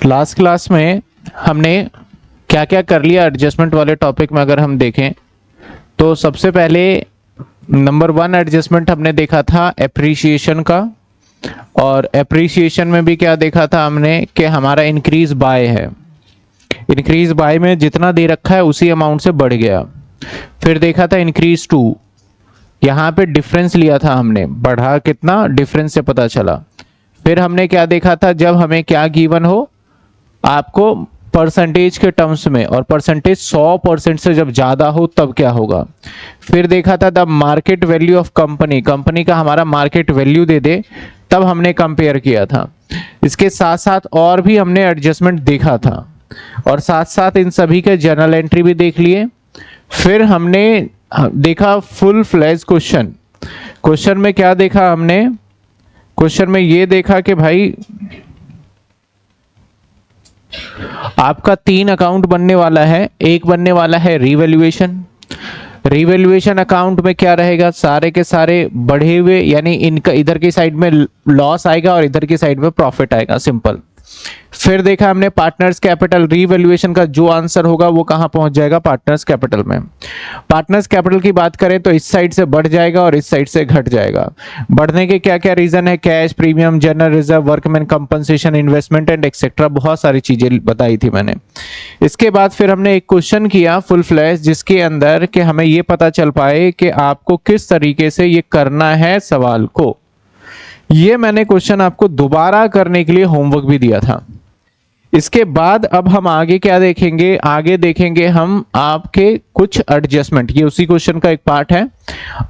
Last class में हमने क्या क्या कर लिया एडजस्टमेंट वाले टॉपिक में अगर हम देखें तो सबसे पहले नंबर 1 एडजस्टमेंट हमने देखा था एप्रिसिएशन का। और एप्रिसिएशन में भी क्या देखा था हमने कि हमारा इंक्रीज बाय है, इंक्रीज बाय में जितना दे रखा है उसी अमाउंट से बढ़ गया। फिर देखा था इंक्रीज टू, यहाँ पे डिफरेंस लिया था हमने, बढ़ा कितना डिफरेंस से पता चला। फिर हमने क्या देखा था, जब हमें क्या गिवन हो आपको परसेंटेज के टर्म्स में, और परसेंटेज 100% से जब ज्यादा हो तब क्या होगा। फिर देखा था the market value of company, company का हमारा मार्केट वैल्यू दे दे तब हमने कंपेयर किया था। इसके साथ साथ और भी हमने एडजस्टमेंट देखा था और साथ साथ इन सभी के जर्नल एंट्री भी देख लिए। फिर हमने देखा फुल फ्लैश क्वेश्चन। क्वेश्चन में क्या देखा हमने, क्वेश्चन में ये देखा कि भाई आपका 3 अकाउंट बनने वाला है। एक बनने वाला है रीवैल्यूएशन। रीवैल्यूएशन अकाउंट में क्या रहेगा, सारे के सारे बढ़े हुए, यानी इनका इधर की साइड में लॉस आएगा और इधर की साइड में प्रॉफिट आएगा, सिंपल। फिर देखा हमने पार्टनर्स कैपिटल, रीवैल्यूएशन का जो आंसर होगा वो कहां पहुंच जाएगा, पार्टनर्स कैपिटल में। पार्टनर्स कैपिटल की बात करें तो इस साइड से बढ़ जाएगा और इस साइड से घट जाएगा। बढ़ने के क्या क्या रीजन है, cash, premium, general reserve, workman compensation, investment and etcetera, बहुत सारी चीजें बताई थी मैंने। इसके बाद फिर हमने एक क्वेश्चन किया फुल फ्लैश, जिसके अंदर कि हमें ये पता चल पाए कि आपको किस तरीके से ये करना है सवाल को। ये मैंने क्वेश्चन आपको दोबारा करने के लिए होमवर्क भी दिया था। इसके बाद अब हम आगे क्या देखेंगे, आगे देखेंगे हम आपके कुछ एडजस्टमेंट, ये उसी क्वेश्चन का एक पार्ट है।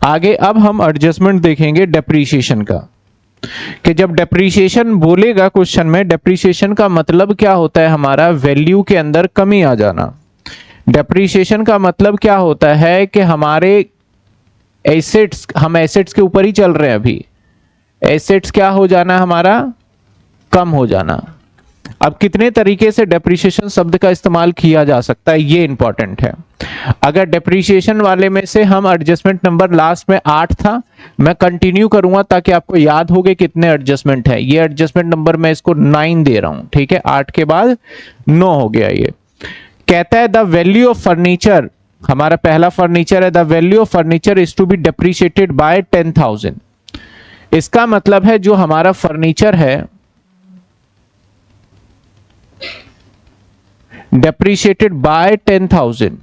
आगे अब हम एडजस्टमेंट देखेंगे डेप्रीशिएशन का, कि जब डेप्रीशिएशन बोलेगा क्वेश्चन में, डेप्रीशिएशन का मतलब क्या होता है, हमारा वैल्यू के अंदर कमी आ जाना। डेप्रीशिएशन का मतलब क्या होता है कि हमारे एसेट्स, हम एसेट्स के ऊपर ही चल रहे हैं अभी, एसेट्स क्या हो जाना, हमारा कम हो जाना। अब कितने तरीके से डेप्रिसिएशन शब्द का इस्तेमाल किया जा सकता है ये इंपॉर्टेंट है। अगर डेप्रिसिएशन वाले में से हम एडजस्टमेंट नंबर लास्ट में 8 था, मैं कंटिन्यू करूंगा ताकि आपको याद हो गए कितने एडजस्टमेंट है। ये एडजस्टमेंट नंबर मैं इसको 9 दे रहा हूं, ठीक है, 8 के बाद 9 हो गया। ये कहता है द वैल्यू ऑफ फर्नीचर, हमारा पहला फर्नीचर है, the value of furniture is to be depreciated by 10,000। इसका मतलब है जो हमारा फर्नीचर है डेप्रिशिएटेड बाय 10,000,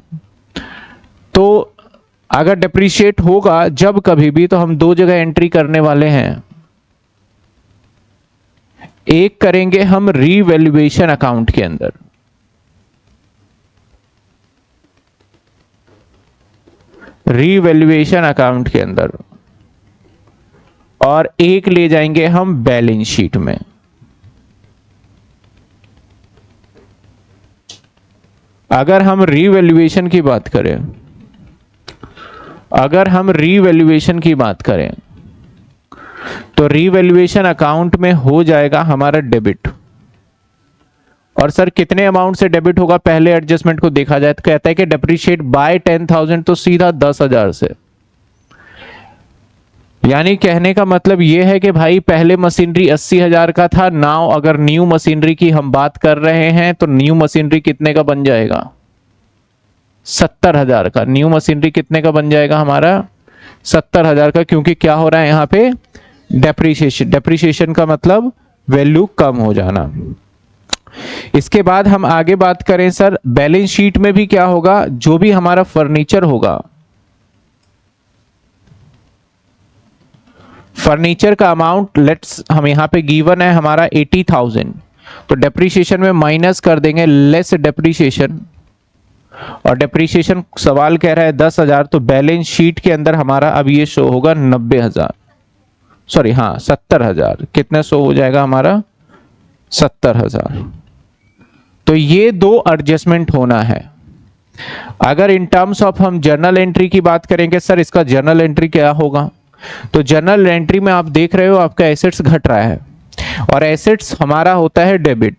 तो अगर डेप्रिशिएट होगा जब कभी भी, तो हम दो जगह एंट्री करने वाले हैं। एक करेंगे हम रीवैल्यूएशन अकाउंट के अंदर, रीवैल्यूएशन अकाउंट के अंदर, और एक ले जाएंगे हम बैलेंस शीट में। अगर हम रीवैल्यूएशन की बात करें, अगर हम रीवैल्यूएशन की बात करें तो रीवैल्यूएशन अकाउंट में हो जाएगा हमारा डेबिट। और सर कितने अमाउंट से डेबिट होगा, पहले एडजस्टमेंट को देखा जाए तो कहता है कि डेप्रिशिएट बाय 10,000, तो सीधा 10,000 से। यानी कहने का मतलब यह है कि भाई पहले मशीनरी 80,000 का था, नाउ अगर न्यू मशीनरी की हम बात कर रहे हैं तो न्यू मशीनरी कितने का बन जाएगा, 70,000 का। न्यू मशीनरी कितने का बन जाएगा हमारा, 70,000 का, क्योंकि क्या हो रहा है यहाँ पे डेप्रिसिएशन। डेप्रिसिएशन का मतलब वैल्यू कम हो जाना। इसके बाद हम आगे बात करें सर, बैलेंस शीट में भी क्या होगा, जो भी हमारा फर्नीचर होगा, फर्नीचर का अमाउंट लेट्स हम यहां पे गिवन है हमारा 80,000, तो डेप्रिसिएशन में माइनस कर देंगे लेस डेप्रिसिएशन, और डेप्रिसिएशन सवाल कह रहा है 10,000, तो बैलेंस शीट के अंदर हमारा अब ये शो होगा 90,000, सॉरी हाँ 70,000। कितना शो हो जाएगा हमारा, 70,000। तो ये दो एडजस्टमेंट होना है। अगर इन टर्म्स ऑफ हम जर्नल एंट्री की बात करेंगे, सर इसका जर्नल एंट्री क्या होगा, तो जर्नल एंट्री में आप देख रहे हो आपका एसेट्स घट रहा है, और एसेट्स हमारा होता है डेबिट,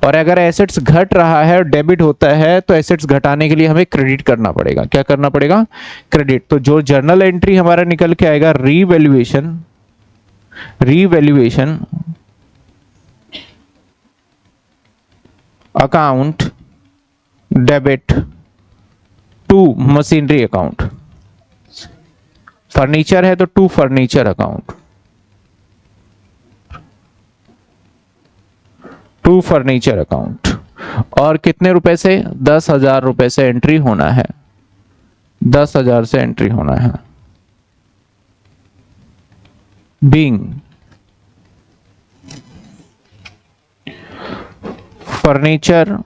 और अगर एसेट्स घट रहा है और डेबिट होता है तो एसेट्स घटाने के लिए हमें क्रेडिट करना पड़ेगा। क्या करना पड़ेगा, क्रेडिट। तो जो जर्नल एंट्री हमारा निकल के आएगा revaluation, revaluation account debit to machinery account, furniture है तो to furniture account, to furniture account. और कितने रुपए से? 10,000 रुपए से एंट्री होना है, 10,000 से एंट्री होना है। बीइंग फर्नीचर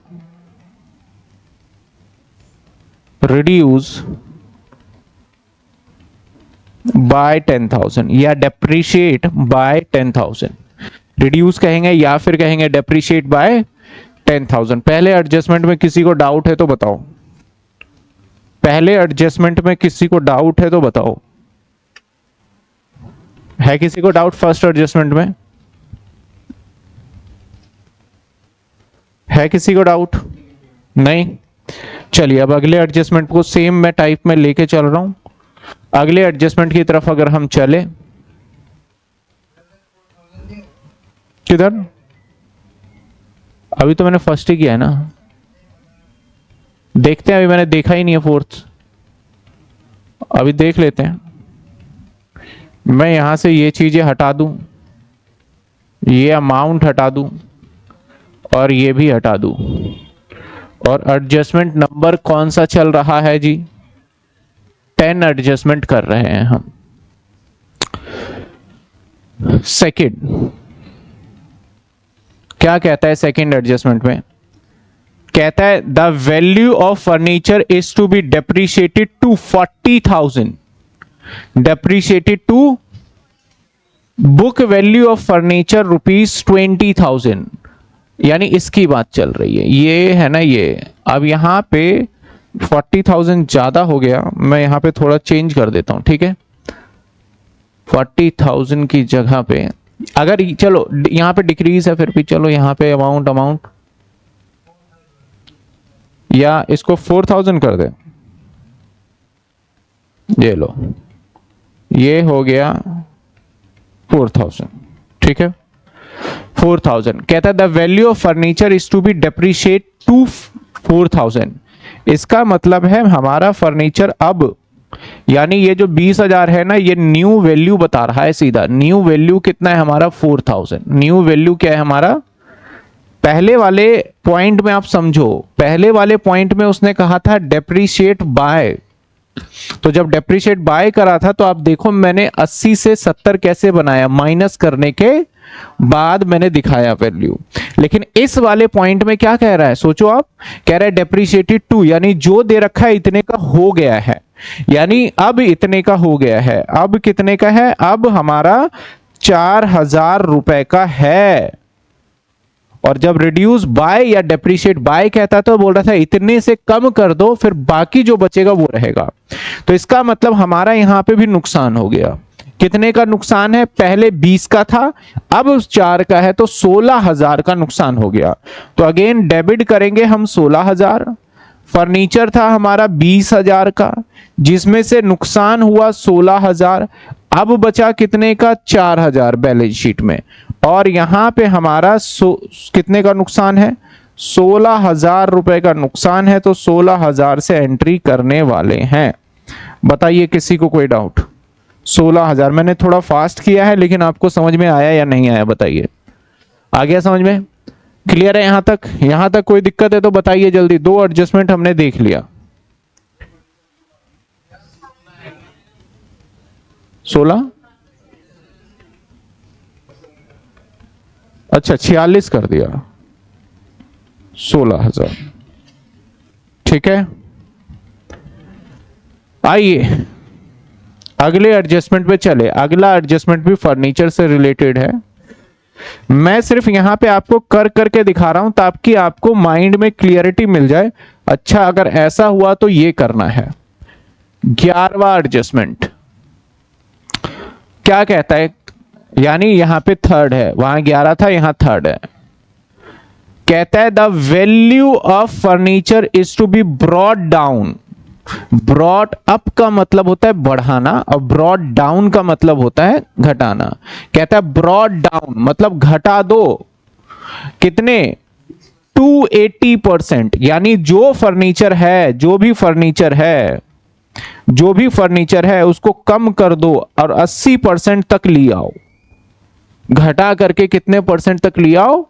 रिड्यूस बाय 10,000 या डेप्रीशिएट बाय 10,000, रिड्यूस कहेंगे या फिर कहेंगे डेप्रीशिएट बाय 10,000। पहले एडजस्टमेंट में किसी को डाउट है तो बताओ, पहले एडजस्टमेंट में किसी को डाउट है तो बताओ, है किसी को डाउट फर्स्ट एडजस्टमेंट में? है किसी को डाउट? नहीं। चलिए अब अगले एडजस्टमेंट को सेम मैं टाइप में लेके चल रहा हूं। अगले एडजस्टमेंट की तरफ अगर हम चले, किधर? अभी तो मैंने फर्स्ट ही किया है ना, देखते हैं, अभी मैंने देखा ही नहीं है फोर्थ, अभी देख लेते हैं। मैं यहां से ये चीजें हटा दूं, ये अमाउंट हटा दूं और ये भी हटा दूं, और एडजस्टमेंट नंबर कौन सा चल रहा है जी? 10 एडजस्टमेंट कर रहे हैं हम। सेकंड क्या कहता है? सेकंड एडजस्टमेंट में कहता है the value of furniture is to be depreciated to 40,000, depreciated to book value of furniture ₹20,000, यानी इसकी बात चल रही है, ये है ना ये। अब यहां पे 40,000 ज्यादा हो गया, मैं यहां पे थोड़ा चेंज कर देता हूं, ठीक है? 40,000 की जगह पे अगर चलो यहां पे डिक्रीज है, फिर भी चलो यहां पे अमाउंट या इसको 4,000 कर दे, ये लो, ये हो गया 4,000, ठीक है? 4,000 कहता है the value of furniture is to be depreciate to 4,000। इसका मतलब है हमारा फर्नीचर अब, यानी ये जो 20,000 है ना, ये न्यू वैल्यू बता रहा है सीधा। न्यू वैल्यू कितना है हमारा? 4,000। न्यू वैल्यू क्या है हमारा? पहले वाले पॉइंट में आप समझो, पहले वाले पॉइंट में उसने कहा था डेप्रीशिएट बाय, तो जब डेप्रीशिएट बाय करा था तो आप देखो मैंने 80 से 70 कैसे बनाया, माइनस करने के बाद मैंने दिखाया वैल्यू। लेकिन इस वाले पॉइंट में क्या कह रहा है? सोचो आप, कह रहा है डेप्रीशिएटेड टू, यानी जो दे रखा है इतने का हो गया है, यानी अब इतने का हो गया है। अब कितने का है? अब हमारा 4,000 रुपए का है। और जब रिड्यूस बाय या डेप्रीशिएट बाय कहता तो बोल रहा था इतने से कम कर दो, फिर बाकी जो बचेगा वो रहेगा। तो इसका मतलब हमारा यहां पे भी नुकसान हो गया। कितने का नुकसान है? पहले 20 का था, अब उस 4 का है, तो 16,000 का नुकसान हो गया। तो अगेन डेबिट करेंगे हम 16,000। फर्नीचर था हमारा 20,000 का, जिसमें से नुकसान हुआ 16,000। अब बचा कितने का? 4,000 बैलेंस शीट में। और यहां पे हमारा कितने का नुकसान है? 16,000 रुपए का नुकसान है। तो 16,000 से एंट्री करने वाले हैं। बताइए किसी को कोई डाउट? 16,000 मैंने थोड़ा फास्ट किया है, लेकिन आपको समझ में आया या नहीं आया बताइए? आ गया समझ में? क्लियर है यहां तक? यहां तक कोई दिक्कत है तो बताइए जल्दी। 2 एडजस्टमेंट हमने देख लिया। 16, अच्छा 46 कर दिया, 16,000, ठीक है। आइए अगले एडजस्टमेंट पे चले। अगला एडजस्टमेंट भी फर्नीचर से रिलेटेड है। मैं सिर्फ यहां पे आपको कर करके दिखा रहा हूं ताकि आपको माइंड में क्लियरिटी मिल जाए। अच्छा अगर ऐसा हुआ तो ये करना है। 11वां एडजस्टमेंट क्या कहता है? यानी यहां पे थर्ड है, वहां 11 था, यहां थर्ड है। कहता है the value of furniture is to be brought down. Brought up का मतलब होता है बढ़ाना और ब्रॉट डाउन का मतलब होता है घटाना। कहता है ब्रॉट डाउन मतलब घटा दो। कितने? 280%, यानी जो फर्नीचर है, जो भी फर्नीचर है उसको कम कर दो और 80% तक ले आओ, घटा करके कितने परसेंट तक ले आओ,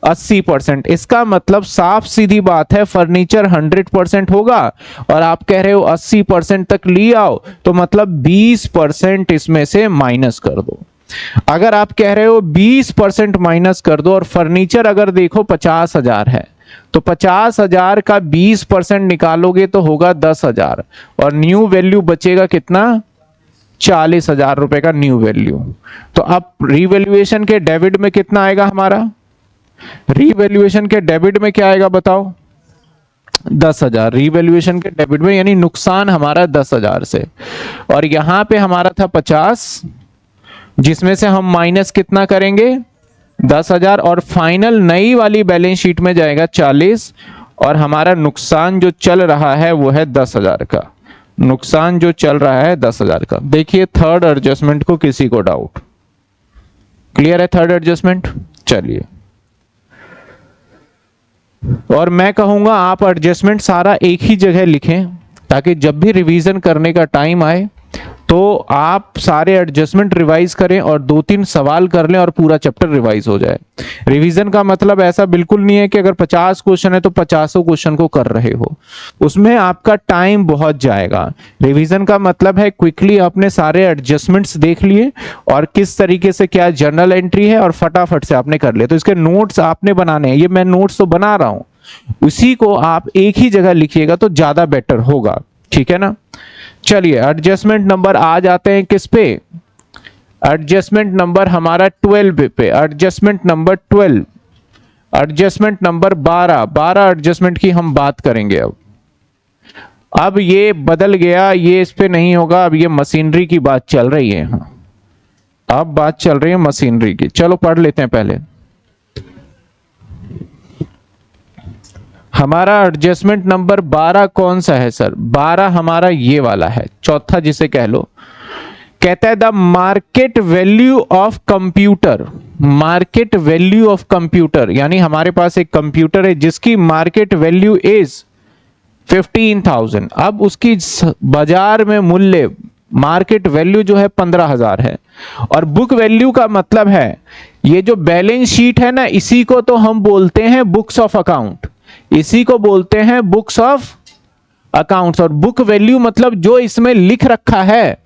80%। इसका मतलब साफ सीधी बात है, फर्नीचर 100% होगा और आप कह रहे हो 80% तक ले आओ, तो मतलब 20% इसमें से माइनस कर दो। अगर आप कह रहे हो 20% माइनस कर दो और फर्नीचर अगर देखो 50,000 है, तो 50,000 का 20% निकालोगे तो होगा 10,000 और न्यू वैल्यू बचेगा कितना, 40,000 रुपए का न्यू वैल्यू। तो अब रीवैल्यूएशन के डेबिट में कितना आएगा हमारा, रीवैल्यूएशन के डेबिट में क्या आएगा बताओ, 10,000 रीवैल्यूएशन के डेबिट में, यानी नुकसान हमारा 10,000 से। और यहां पे हमारा था 50, जिसमें से हम माइनस कितना करेंगे, 10,000 और फाइनल नई वाली बैलेंस शीट में जाएगा 40 और हमारा नुकसान जो चल रहा है वो है 10,000 का, नुकसान जो चल रहा है 10,000 का। देखिए थर्ड एडजस्टमेंट को किसी को डाउट, क्लियर है थर्ड एडजस्टमेंट? चलिए, और मैं कहूंगा आप एडजस्टमेंट सारा एक ही जगह लिखें ताकि जब भी रिवीजन करने का टाइम आए तो आप सारे एडजस्टमेंट रिवाइज करें और 2-3 सवाल कर लें और पूरा चैप्टर रिवाइज हो जाए। रिवीजन का मतलब ऐसा बिल्कुल नहीं है कि अगर 50 क्वेश्चन है तो 50 क्वेश्चन को कर रहे हो, उसमें आपका टाइम बहुत जाएगा। रिवीजन का मतलब है क्विकली आपने सारे एडजस्टमेंट्स देख लिए और किस तरीके से क्या जर्नल एंट्री है और फटाफट से आपने कर लिया। तो इसके नोट्स आपने बनाने हैं, ये मैं नोट्स तो बना रहा हूं, उसी को आप एक ही जगह लिखिएगा तो ज्यादा बेटर होगा, ठीक है ना। चलिए एडजस्टमेंट नंबर आ जाते हैं किस पे, एडजस्टमेंट नंबर हमारा 12 पे, adjustment number 12, adjustment number 12 adjustment की हम बात करेंगे। अब ये बदल गया, ये इस पे नहीं होगा, अब ये मशीनरी की बात चल रही है, अब बात चल रही है मशीनरी की। चलो पढ़ लेते हैं पहले। हमारा एडजस्टमेंट नंबर 12 कौन सा है सर? 12 हमारा ये वाला है, चौथा जिसे कह लो। कहता है the market value of computer, market value of computer, यानी हमारे पास एक कंप्यूटर है जिसकी मार्केट वैल्यू इज 15,000। अब उसकी बाजार में मूल्य, मार्केट वैल्यू जो है 15,000 है। और बुक वैल्यू का मतलब है ये जो बैलेंस शीट है ना, इसी को तो हम बोलते हैं बुक्स ऑफ अकाउंट, इसी को बोलते हैं बुक्स ऑफ अकाउंट्स। और बुक वैल्यू मतलब जो इसमें लिख रखा है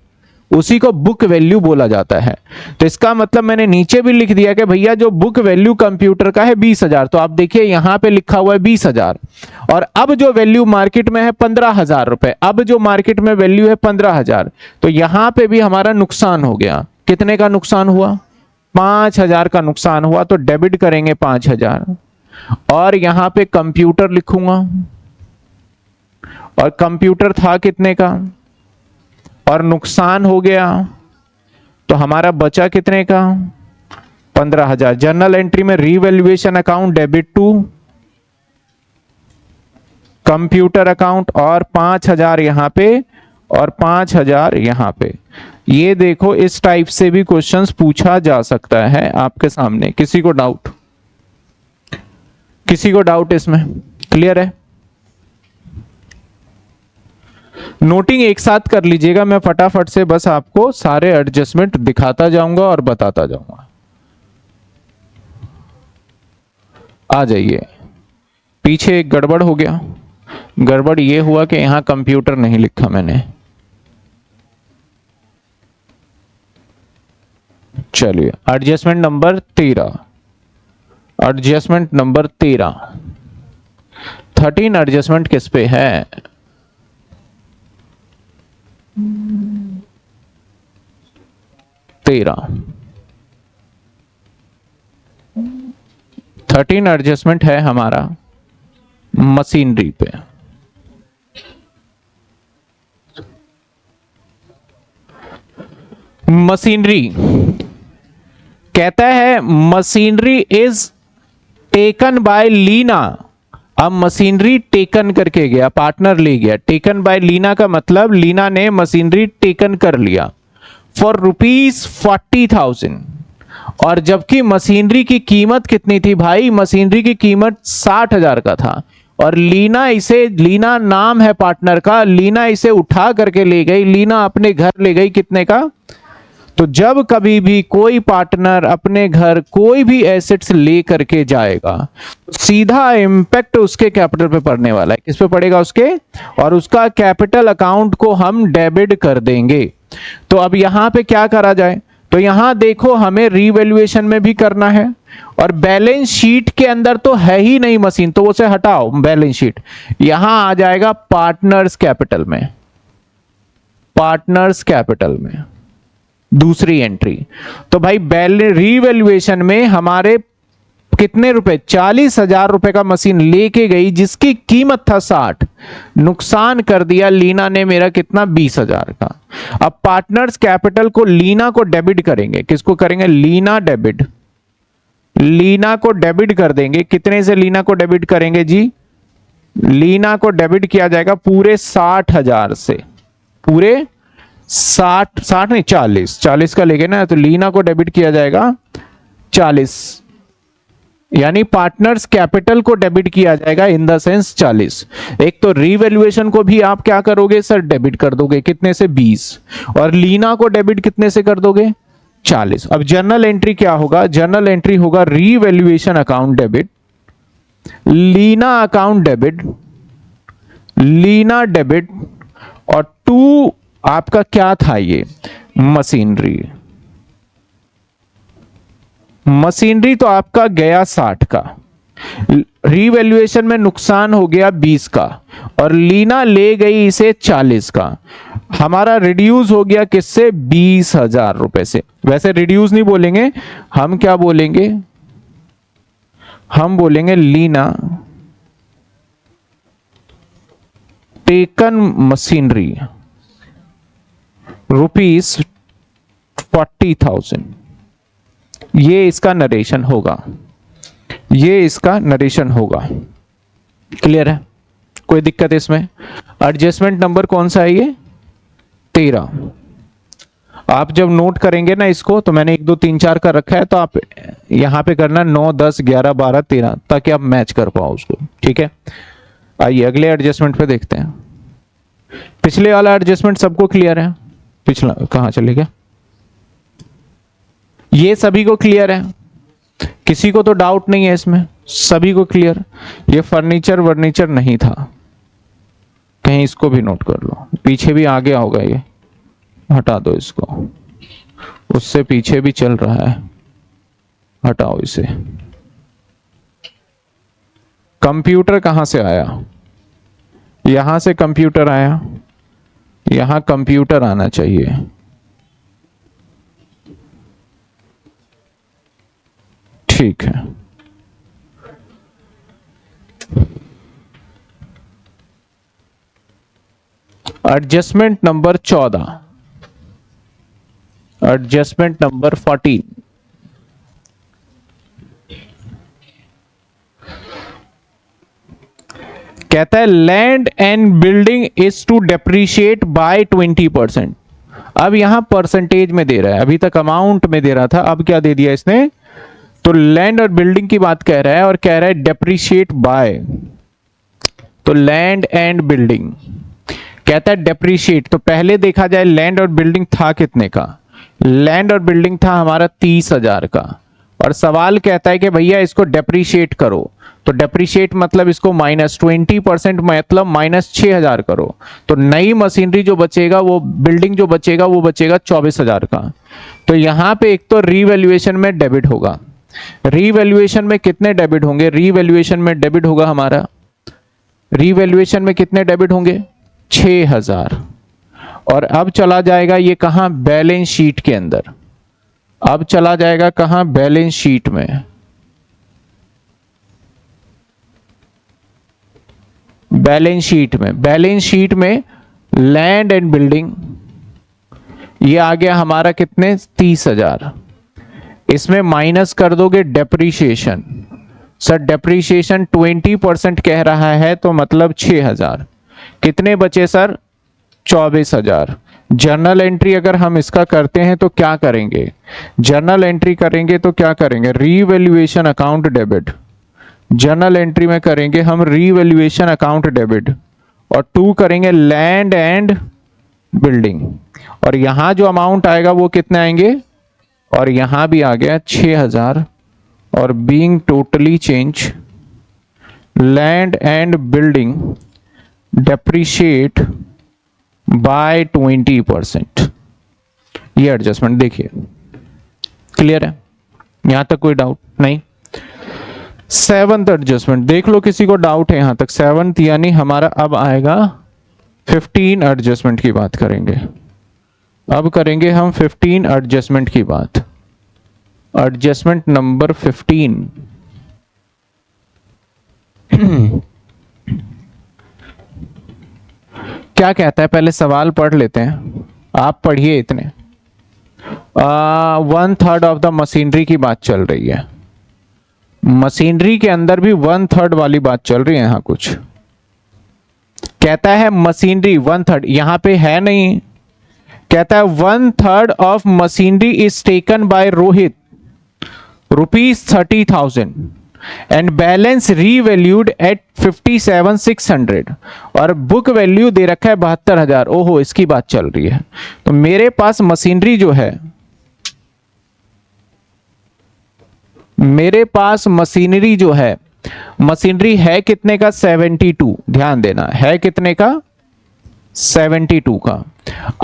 उसी को बुक वैल्यू बोला जाता है। तो इसका मतलब मैंने नीचे भी लिख दिया कि भैया जो बुक वैल्यू कंप्यूटर का है 20,000, तो आप देखिए यहां पे लिखा हुआ है 20,000 और अब जो वैल्यू मार्केट में है 15,000 रुपए, अब जो मार्केट में वैल्यू है 15,000, तो यहां पे भी हमारा नुकसान हो गया। कितने का नुकसान हुआ? 5,000 का नुकसान हुआ। तो डेबिट करेंगे 5,000 और यहां पे कंप्यूटर लिखूंगा, और कंप्यूटर था कितने का और नुकसान हो गया, तो हमारा बचा कितने का? 15,000। जर्नल एंट्री में revaluation account debit to computer account और 5,000 यहां पे और 5,000 यहां पे। ये देखो इस टाइप से भी क्वेश्चंस पूछा जा सकता है आपके सामने। किसी को डाउट? किसी को डाउट इसमें? क्लियर है? नोटिंग एक साथ कर लीजिएगा, मैं फटाफट से बस आपको सारे एडजस्टमेंट दिखाता जाऊंगा और बताता जाऊंगा। आ जाइए। पीछे एक गड़बड़ हो गया। गड़बड़ ये हुआ कि यहां कंप्यूटर नहीं लिखा मैंने। चलिए adjustment number 13, adjustment number 13 adjustment किस पे है? थर्टीन एडजस्टमेंट है हमारा मशीनरी पे। मशीनरी कहता है machinery is taken by Leena. अब मशीनरी टेकन करके गया, पार्टनर ले गया। टेकन बाय लीना का मतलब लीना ने मशीनरी टेकन कर लिया फॉर ₹40,000 और जबकि मशीनरी की कीमत कितनी थी भाई, मशीनरी की कीमत 60,000 का था, और लीना नाम है पार्टनर का, लीना इसे उठा करके ले गई, लीना अपने घर ले गई कितने का। तो जब कभी भी कोई पार्टनर अपने घर कोई भी एसेट्स ले करके जाएगा, सीधा इंपैक्ट उसके कैपिटल पे पड़ने वाला है। किस पे पड़ेगा, उसके, और उसका कैपिटल अकाउंट को हम डेबिट कर देंगे। तो अब यहां पे क्या करा जाए, तो यहां देखो हमें रीवैल्यूएशन में भी करना है, और बैलेंस शीट के अंदर तो है ही नहीं मशीन, तो उसे हटाओ बैलेंस शीट, यहां आ जाएगा पार्टनर्स कैपिटल में, पार्टनर्स कैपिटल में दूसरी एंट्री। तो भाई रीवैल्यूएशन में हमारे कितने रुपए, 40,000 रुपए का मशीन लेके गई जिसकी कीमत था 60, नुकसान कर दिया लीना ने मेरा कितना, 20,000 का। अब पार्टनर्स कैपिटल को लीना को डेबिट करेंगे, किसको करेंगे, लीना डेबिट, लीना को डेबिट कर देंगे। कितने से लीना को डेबिट करेंगे जी, लीना को डेबिट किया जाएगा पूरे 60,000 से, पूरे 60 नहीं 40 का लेंगे ना, तो लीना को डेबिट किया जाएगा 40, यानी पार्टनर्स कैपिटल को डेबिट किया जाएगा इन द सेंस 40। एक तो रीवैल्यूएशन को भी आप क्या करोगे सर, डेबिट कर दोगे, कितने से 20, और लीना को डेबिट कितने से कर दोगे, 40। अब जर्नल एंट्री क्या होगा, जर्नल एंट्री होगा revaluation account debit, Leena account debit, Leena debit, और टू आपका क्या था ये, मशीनरी, मशीनरी तो आपका गया 60 का, रीवैल्यूएशन में नुकसान हो गया 20 का, और लीना ले गई इसे 40 का, हमारा रिड्यूस हो गया किससे, 20,000 रुपए से। वैसे रिड्यूस नहीं बोलेंगे, हम क्या बोलेंगे, हम बोलेंगे लीना टेकन मशीनरी ₹40,000, ये इसका नरेशन होगा, ये इसका नरेशन होगा। क्लियर है, कोई दिक्कत इसमें। एडजस्टमेंट नंबर कौन सा है ये, 13। आप जब नोट करेंगे ना इसको, तो मैंने 1 2 3 4 का रखा है, तो आप यहां पे करना 9 10 11 12 13, ताकि आप मैच कर पाओ उसको, ठीक है। आइए अगले एडजस्टमेंट पे देखते हैं। पिछले वाला एडजस्टमेंट सबको क्लियर है, पिछला कहां चले गया, ये सभी को क्लियर है, किसी को तो डाउट नहीं है इसमें, सभी को क्लियर। ये फर्नीचर वर्नीचर नहीं था, कहीं इसको भी नोट कर लो, पीछे भी आ गया होगा, ये हटा दो इसको, उससे पीछे भी चल रहा है, हटाओ इसे। कंप्यूटर कहां से आया, यहां से कंप्यूटर आया, यहां कंप्यूटर आना चाहिए, ठीक है। एडजस्टमेंट नंबर 14, एडजस्टमेंट नंबर 14, कहता है land and building is to depreciate by 20%। अब यहां परसेंटेज में दे रहा है, अभी तक अमाउंट में दे रहा था, अब क्या दे दिया इसने, तो लैंड और बिल्डिंग की बात कह रहा है, और कह रहा है डेप्रीशिएट बाय, तो लैंड एंड बिल्डिंग कहता है डेप्रीशिएट। तो पहले देखा जाए लैंड और बिल्डिंग था कितने का, लैंड और बिल्डिंग था हमारा 30,000 का, और सवाल कहता है कि भैया इसको डेप्रीशिएट करो, तो डेप्रीशिएट मतलब इसको -20% मतलब -6,000 करो, तो नई मशीनरी जो बचेगा, वो बिल्डिंग जो बचेगा वो बचेगा 24,000 का। तो यहां पे एक तो रीवैल्यूएशन में डेबिट होगा, रीवैल्यूएशन में कितने डेबिट होंगे, रीवैल्यूएशन में डेबिट होगा हमारा, रीवैल्यूएशन में कितने डेबिट होंगे, 6,000, और अब चला जाएगा ये कहां, बैलेंस शीट के अंदर, अब चला जाएगा कहां, बैलेंस शीट में, बैलेंस शीट में, बैलेंस शीट में लैंड एंड बिल्डिंग ये आ गया हमारा कितने, 30,000, इसमें माइनस कर दोगे डेप्रीशिएशन, सर डेप्रीशिएशन 20% कह रहा है, तो मतलब 6,000, कितने बचे सर, 24,000, जर्नल एंट्री अगर हम इसका करते हैं तो क्या करेंगे, जर्नल एंट्री करेंगे तो क्या करेंगे, revaluation account debit. Journal entry में करेंगे हम रीवैल्यूएशन अकाउंट डेबिट, और 2 करेंगे लैंड एंड बिल्डिंग, और यहां जो अमाउंट आएगा वो कितने आएंगे, और यहां भी आ गया 6000, और being totally change land and building depreciate by 20%। ये एडजस्टमेंट देखिए, क्लियर है, यहां तक कोई डाउट नहीं। 7th एडजस्टमेंट देख लो, किसी को डाउट है यहां तक। 7th यानी हमारा अब आएगा 15 एडजस्टमेंट की बात करेंगे। अब करेंगे हम 15 एडजस्टमेंट की बात। एडजस्टमेंट नंबर 15 क्या कहता है, पहले सवाल पढ़ लेते हैं, आप पढ़िए इतने। 1/3 ऑफ द मशीनरी की बात चल रही है, मशीनरी के अंदर भी 1/3 वाली बात चल रही है। यहां कुछ कहता है मशीनरी 1/3, यहां पे है नहीं, कहता है 1/3 of machinery is taken by Rohit ₹30,000 and balance revalued at 57,600, और बुक वैल्यू दे रखा है 72,000। ओहो, इसकी बात चल रही है। तो मेरे पास मशीनरी जो है, मेरे पास मशीनरी जो है, मशीनरी है कितने का, 72। ध्यान देना, है कितने का, 72 का।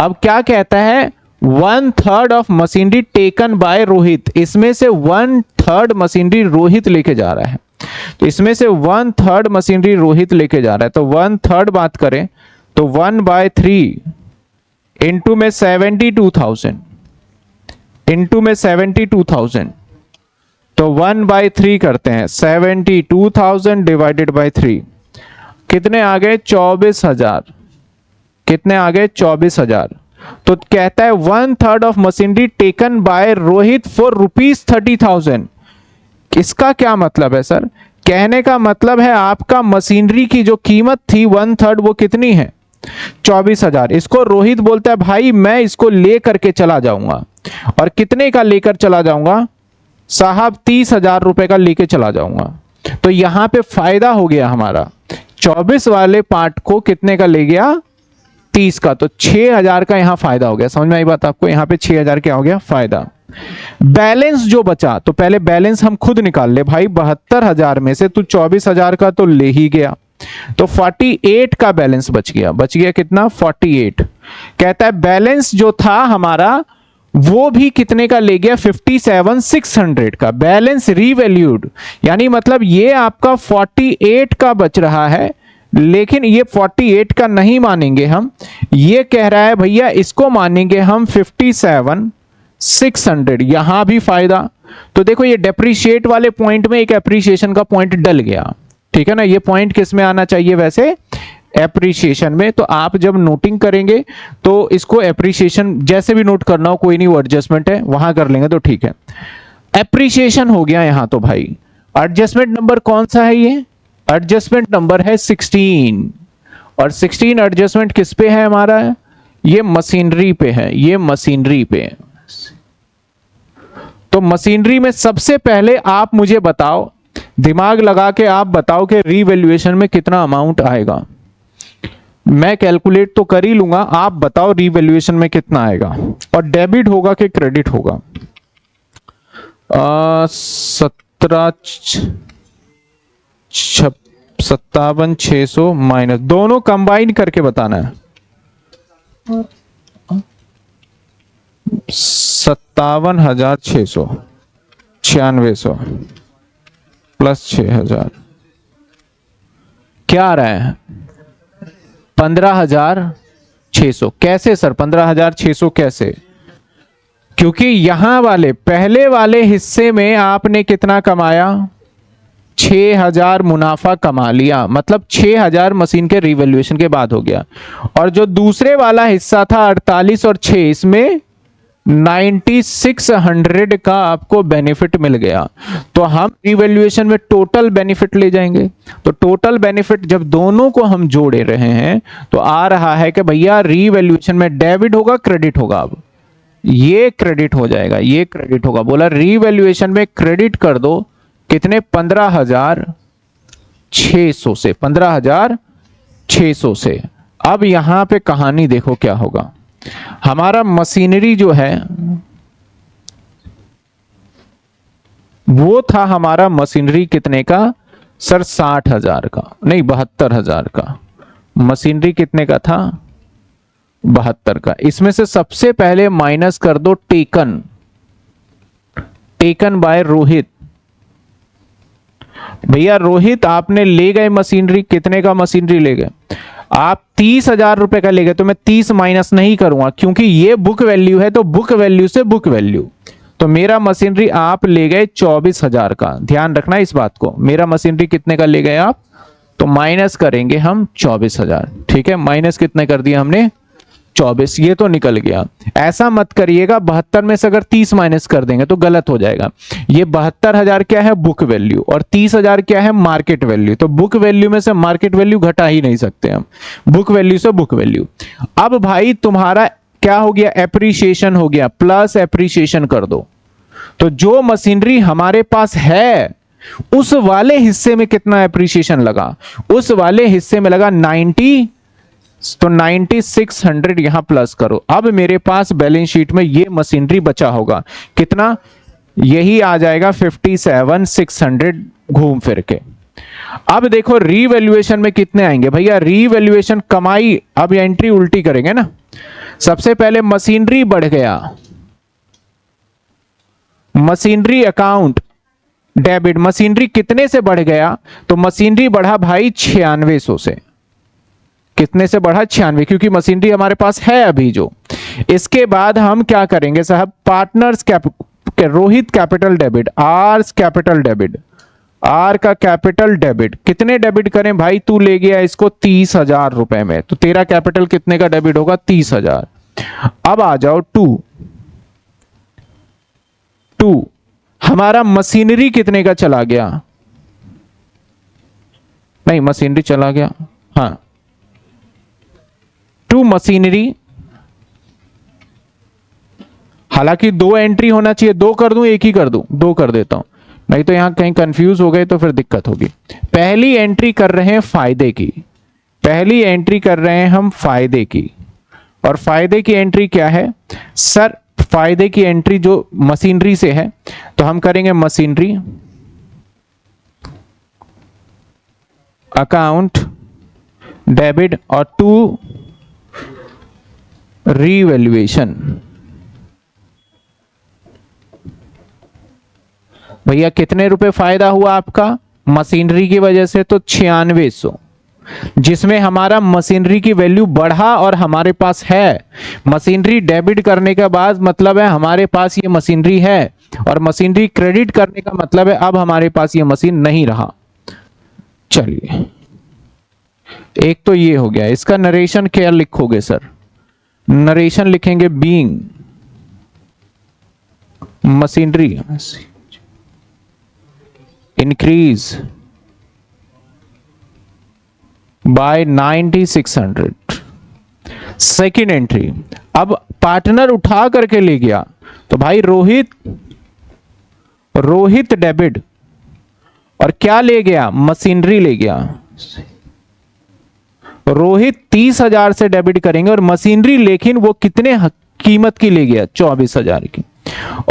अब क्या कहता है, 1/3 of machinery taken by Rohit, इसमें से 1/3 मशीनरी रोहित लेके जा रहा है। तो इसमें से 1/3 मशीनरी रोहित लेके जा रहा है, तो 1/3 बात करें तो 1/3 इंटू में 72,000, इंटू में 72,000, तो 1/3 करते हैं, 72,000 डिवाइडेड बाय 3 कितने आ गए, 24,000। कितने आ गए, 24,000। तो कहता है 1/3 of machinery taken by Rohit for ₹30,000। इसका क्या मतलब है सर, कहने का मतलब है आपका मशीनरी की जो कीमत थी 1/3 वो कितनी है, 24,000। इसको रोहित बोलता है भाई मैं इसको ले करके चला जाऊंगा, और कितने का लेकर चला जाऊंगा साहब, 30,000 रुपए का लेके चला जाऊंगा। तो यहां पे फायदा हो गया हमारा, 24 वाले पार्ट को कितने का ले गया, 30 का, तो 6,000 का यहां फायदा हो गया। समझ में आई बात आपको, यहां पे 6,000 क्या हो गया, फायदा। बैलेंस जो बचा, तो पहले बैलेंस हम खुद निकाल ले भाई, 72,000 में से तू 24,000 का तो ले ही गया, तो 48 का बैलेंस बच गया। बच गया कितना, 48। कहता है बैलेंस जो था हमारा वो भी कितने का ले गया, 57,600 का। बैलेंस रीवैल्यूड, यानी मतलब ये आपका 48 का बच रहा है, लेकिन ये 48 का नहीं मानेंगे हम, ये कह रहा है भैया इसको मानेंगे हम 57,600। यहां भी फायदा। तो देखो ये डेप्रिशिएट वाले पॉइंट में एक एप्रिसिएशन का पॉइंट डल गया, ठीक है ना। ये पॉइंट किस में आना चाहिए वैसे, एप्रिसिएशन में। तो आप जब नोटिंग करेंगे तो इसको एप्रिसिएशन जैसे भी नोट करना हो, कोई नहीं, वो एडजस्टमेंट है वहां कर लेंगे तो ठीक है। एप्रिसिएशन हो गया यहां तो भाई। एडजस्टमेंट नंबर कौन सा है, ये एडजस्टमेंट नंबर है 16, और 16 एडजस्टमेंट किस पे है हमारा, ये मशीनरी पे है, ये मशीनरी पे। तो मशीनरी में सबसे पहले आप मुझे बताओ, दिमाग लगा के आप बताओ कि रीवैल्यूएशन में कितना अमाउंट आएगा। मैं कैलकुलेट तो कर ही लूंगा, आप बताओ रीवैल्यूएशन में कितना आएगा, और डेबिट होगा कि क्रेडिट होगा। 57,600 माइनस, दोनों कंबाइन करके बताना है। 57,600 9600 प्लस 6,000 क्या आ रहा है, 15,600। कैसे सर 15,600 कैसे, क्योंकि यहां वाले पहले वाले हिस्से में आपने कितना कमाया, 6,000 मुनाफा कमा लिया, मतलब 6,000 मशीन के रिवैल्यूएशन के बाद हो गया। और जो दूसरे वाला हिस्सा था 48 और 6, इसमें 9600 का आपको बेनिफिट मिल गया। तो हम रिवैल्यूएशन में टोटल बेनिफिट ले जाएंगे। तो टोटल बेनिफिट जब दोनों को हम जोड़े रहे हैं तो आ रहा है कि भैया रिवैल्यूएशन में डेबिट होगा क्रेडिट होगा। अब ये क्रेडिट हो जाएगा, ये क्रेडिट होगा। बोला रिवैल्यूएशन में क्रेडिट कर दो कितने, 15,600 से, 15,600 से। अब यहां पे कहानी देखो क्या होगा। हमारा मशीनरी जो है वो था, हमारा मशीनरी कितने का सर, 60,000 का, नहीं 72,000 का। मशीनरी कितने का था, 72 का। इसमें से सबसे पहले माइनस कर दो टेकन, टेकन बाय रोहित। भैया रोहित आपने ले गए मशीनरी, कितने का मशीनरी ले गए आप, 30,000 रुपए का ले गए। तो मैं 30 माइनस नहीं करूंगा क्योंकि ये बुक वैल्यू है, तो बुक वैल्यू से बुक वैल्यू। तो मेरा मशीनरी आप ले गए 24,000 का, ध्यान रखना इस बात को। मेरा मशीनरी कितने का ले गए आप, तो माइनस करेंगे हम 24,000, ठीक है। माइनस कितने कर दिया हमने, 24, ये तो निकल गया। ऐसा मत करिएगा 72 में से अगर 30 माइनस कर देंगे तो गलत हो जाएगा। ये 72,000 क्या है, बुक वैल्यू, और 30,000 क्या है, मार्केट वैल्यू। तो बुक वैल्यू में से मार्केट वैल्यू घटा ही नहीं सकते हम, बुक वैल्यू से बुक वैल्यू। अब भाई तुम्हारा क्या हो गया, एप्रिसिएशन हो गया, प्लस एप्रिसिएशन कर दो। तो जो मशीनरी हमारे पास है उस वाले हिस्से में कितना एप्रिसिएशन लगा, उस वाले हिस्से में लगा 90, तो 9600 यहां प्लस करो। अब मेरे पास बैलेंस शीट में ये मशीनरी बचा होगा कितना, यही आ जाएगा 57,600 घूम फिर के। अब देखो रीवैल्यूएशन में कितने आएंगे भैया, रीवैल्यूएशन कमाई, अब एंट्री उल्टी करेंगे ना। सबसे पहले मशीनरी बढ़ गया, मशीनरी अकाउंट डेबिट, मशीनरी कितने से बढ़ गया, तो मशीनरी बढ़ा भाई 9600 से। कितने से बढ़ा, 96, क्योंकि मशीनरी हमारे पास है अभी जो। इसके बाद हम क्या करेंगे साहब, partners Rohit capital debit, R's capital debit, R का कैपिटल डेबिट। कितने डेबिट करें भाई, तू ले गया इसको 30,000 रुपए में, तो तेरा कैपिटल कितने का डेबिट होगा, 30,000। अब आ जाओ टू, हमारा मशीनरी कितने का चला गया, नहीं मशीनरी चला गया, हाँ टू मशीनरी। हालांकि 2 एंट्री होना चाहिए, 2 कर दूं एक ही कर दूं, 2 कर देता हूं, नहीं तो यहां कहीं कंफ्यूज हो गए तो फिर दिक्कत होगी। पहली एंट्री कर रहे हैं फायदे की, पहली एंट्री कर रहे हैं हम फायदे की, और फायदे की एंट्री क्या है सर, फायदे की एंट्री जो मशीनरी से है, तो हम करेंगे मशीनरी अकाउंट डेबिट और टू रीवैल्यूएशन। भैया कितने रुपए फायदा हुआ आपका मशीनरी की वजह से, तो 9600, जिसमें हमारा मशीनरी की वैल्यू बढ़ा और हमारे पास है। मशीनरी डेबिट करने का बाद मतलब है हमारे पास ये मशीनरी है, और मशीनरी क्रेडिट करने का मतलब है अब हमारे पास ये मशीन नहीं रहा। चलिए एक तो ये हो गया। इसका नरेशन क्या लिखोगे सर, नरेशन लिखेंगे being machinery increase by 9600। Second entry, अब पार्टनर उठा करके ले गया, तो भाई रोहित डेबिट, और क्या ले गया, मशीनरी ले गया। रोहित 30,000 से डेबिट करेंगे और मशीनरी, लेकिन वो कितने कीमत की ले गया, 24,000 की।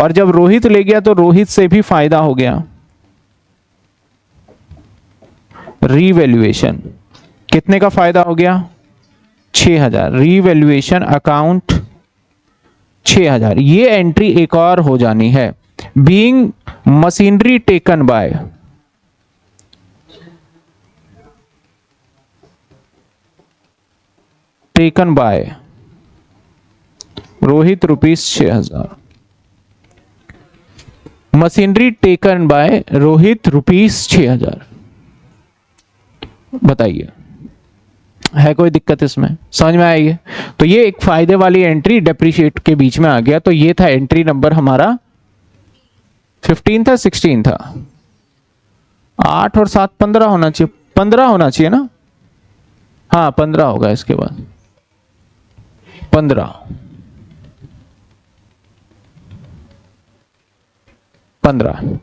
और जब रोहित ले गया तो रोहित से भी फायदा हो गया। रीवैल्यूएशन कितने का फायदा हो गया, 6,000। Revaluation account 6,000। ये एंट्री एक और हो जानी है, being machinery taken by Rohit ₹6,000। Machinery taken by Rohit ₹6,000। बताइए है कोई दिक्कत इसमें? समझ में आई है? तो ये एक फायदे वाली एंट्री डेप्रिशिएट के बीच में आ गया। तो ये था एंट्री नंबर हमारा 15 था 16 था, 8 और 7 15 होना चाहिए, 15 होना चाहिए ना? हाँ 15 होगा, इसके बाद 15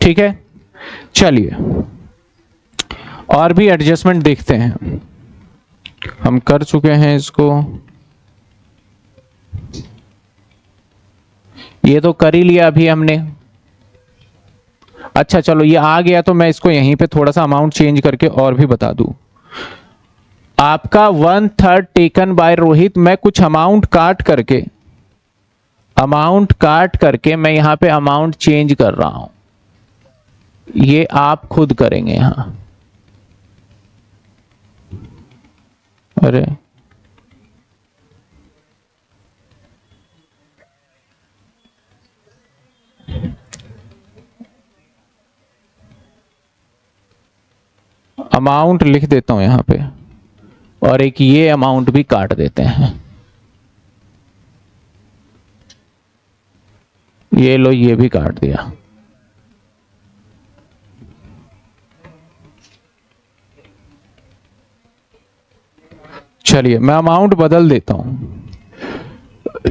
ठीक है। चलिए और भी एडजस्टमेंट देखते हैं, हम कर चुके हैं इसको, ये तो कर ही लिया अभी हमने। अच्छा चलो ये आ गया तो मैं इसको यहीं पे थोड़ा सा अमाउंट चेंज करके और भी बता दूं। आपका 1/3 टेकन बाय रोहित, मैं कुछ अमाउंट काट करके मैं यहां पे अमाउंट चेंज कर रहा हूं, ये आप खुद करेंगे यहां। अरे अमाउंट लिख देता हूं यहां पे, और एक ये अमाउंट भी काट देते हैं। ये लो, ये भी काट दिया। चलिए मैं अमाउंट बदल देता हूं,